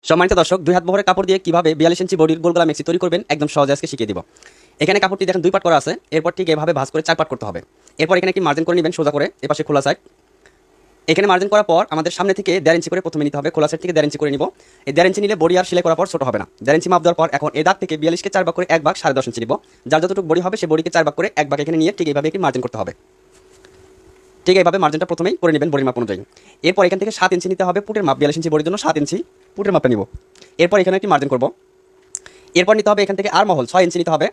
সম্মানিত দর্শক, 2 হাত বহরের কাপড় দিয়ে কিভাবে 42 ইঞ্চি বডির গোল গলা মেক্সি তৈরি করবেন একদম সহজে আজকে শিখিয়ে দিব। এখানে কাপড়টি দেখেন 2 পার্ট করা আছে, এরপর ঠিক এভাবে ভাঁজ করে 4 পার্ট করতে হবে। এরপর এখানে একটি মার্জিন করে নেবেন সোজা করে, এপাশে খোলা সাইড। এখানে মার্জিন করার পর আমাদের সামনে থেকে 1.5 ইঞ্চি করে প্রথমে নিতে হবে, খোলা সাইড থেকে 1.5 ইঞ্চি করে নিব। এই 1.5 ইঞ্চি নিলে বডি আর সেলাই করার পর ছোট হবে না। 1.5 ইঞ্চি মাপ দেওয়ার পর এখন এই দাগ থেকে 42কে 4 ভাগ করে 1 ভাগ 10.5 ইঞ্চি নিব। যার যতটুকু বডি হবে সেই বডিকে 4 ভাগ করে 1 ভাগ এখানে নিয়ে ঠিক এইভাবে একটি মার্জিন করতে হবে। ঠিক এইভাবে মার্জিনটা প্রথমেই করে নেবেন বডির মাপ অনুযায়ী। এরপর এখান থেকে 7 ইঞ্চি নিতে হবে পুটের মাপ, 42 ইঞ্চি বডির জন্য 7 ইঞ্চি পুটের মাপটা নিব। এরপর এখানে একটি মার্জিন করব। এরপর নিতে হবে এখান থেকে আর মহল 6 ইঞ্চি নিতে হবে।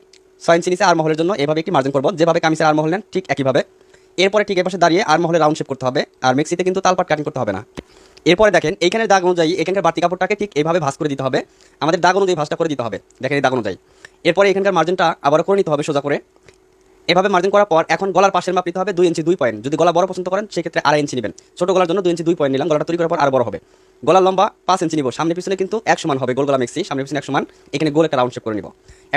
6 ইঞ্চি নিচে আর মহলের জন্য এভাবে একটি মার্জিন করব, যেভাবে কামিজের আর মহল নেন ঠিক একইভাবে। এরপরে ঠিক এর পাশে দাঁড়িয়ে আর মহলে রাউন্ড শেপ করতে হবে, আর মেক্সিতে কিন্তু তালপাট কাটিং করতে হবে না। এরপরে দেখেন এইখানের দাগ অনুযায়ী এখানকার বাড়তি কাপড়টাকে ঠিক এইভাবে ভাঁজ করে দিতে হবে, আমাদের দাগ অনুযায়ী ভাঁজটা করে দিতে হবে, দেখেন এই দাগ অনুযায়ী। এরপরে এখানকার মার্জিনটা আবারও করে নিতে হবে সোজা করে। এভাবে মার্জিন করার পর এখন গলার পাশের মাপ নিতে হবে 2 ইঞ্চি 2 পয়েন্ট। যদি গলা বড় পছন্দ করেন সেক্ষেত্রে 2.5 ইঞ্চি নেবেন। ছোট গলার জন্য 2 ইঞ্চি 2 পয়েন্ট নিলাম, গলাটা তৈরি করার পর আর বড় হবে। গলার লম্বা 5 ইঞ্চি নিব, সামনে পিছনে কিন্তু এক সমান হবে, গোল গলা মেক্সি সামনে পিছনে এক সমান। এখানে গোল একটা রাউন্ড শেপ করে নিব।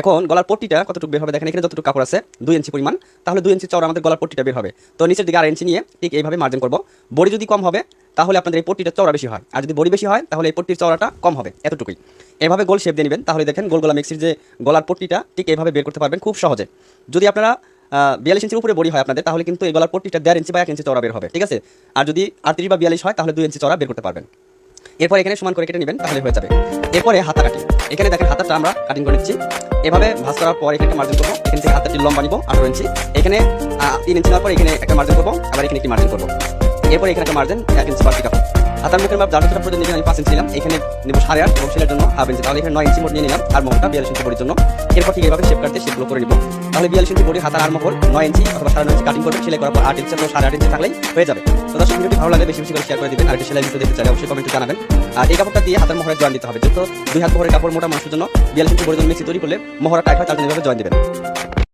এখন গলার পট্টিটা কতটুকু বের হবে দেখেন, এখানে যতটুকু কাপড় আছে 2 ইঞ্চি পরিমাণ, তাহলে 2 ইঞ্চি চওড়া আমাদের গলার পট্টিটা বের হবে। তো নিচের দিকে 2.5 ইঞ্চি নিয়ে ঠিক এইভাবে মার্জিন করব। বডি যদি কম হবে তাহলে আপনাদের এই পট্টিটা চওড়া বেশি হয়, আর যদি বডি বেশি হয় তাহলে এই পট্টির চওড়াটা কম হবে, এতটুকুই। এভাবে গোল শেপ দিয়ে নেবেন, তাহলে দেখেন গোল গলা মেক্সির যে গলার পট্টিটা ঠিক এইভাবে বের করতে পারবেন খুব সহজে। যদি আপনারা 42 ইঞ্চির উপরে বডি হয় আপনাদের, তাহলে কিন্তু এই গলার পট্টিটা 1.5 ইঞ্চি বা 1 ইঞ্চি চওড়া বের হবে, ঠিক আছে। আর যদি 38 বা 42 হয় তাহলে 2 ইঞ্চি চওড়া বের করতে পারবেন। এরপর এখানে সমান করে কেটে নেবেন, তাহলে হয়ে যাবে। এরপরে হাতা কাটিং, এখানে দেখেন হাতাটা আমরা কাটিং করে নিচ্ছি। এভাবে ভাঁজ করার পর এখানে মার্জিন করবো, এখান থেকে হাতাটি লম্বা নিব 18 ইঞ্চি, এখানে 3 ইঞ্চি নেওয়ার পর এখানে একটা মার্জিন করবো, আবার এখানে একটি মার্জিন করবো। এরপরে এখানে একটা মার্জিন 1 ইঞ্চি বাড়তি কাপড়। হাতার মুখের মাপ যার যতটা প্রয়োজন নিবেন, আমি 5 ইঞ্চি নিলাম, এখানে নেব 8.5 এবং সেলের জন্য হাফ ইঞ্চি, তাহলে এখানে 9 ইঞ্চি মোট নিয়ে নিলাম, আর মহলটা 42 ইঞ্চি বডির জন্য। এরপর ঠিক এইভাবে শেপ কাটতে শেপগুলো করে নিব, তাহলে 42 ইঞ্চি বডি হাতার আর মহল 9 ইঞ্চি অথবা 9.5 ইঞ্চি কাটিং করবেন, সেলাই করার পর 8 ইঞ্চি অথবা 8.5 ইঞ্চি থাকলেই হয়ে যাবে। তো দর্শক, ভিডিওটি ভালো লাগে বেশি বেশি করে শেয়ার করে দিবেন, আর একটি সেলাই ভিডিও দেখতে চাইলে অবশ্যই কমেন্টে জানাবেন। আর এই কাপড়টা দিয়ে হাতের মহরে জয়েন দিতে হবে, যেহেতু 2 হাত বহরের কাপড় মোটা মানুষের জন্য 42 ইঞ্চি বডির জন্য মেক্সি তৈরি করলে মহড়া টাইট হয়, তার জন্য এভাবে জয়েন দিবেন।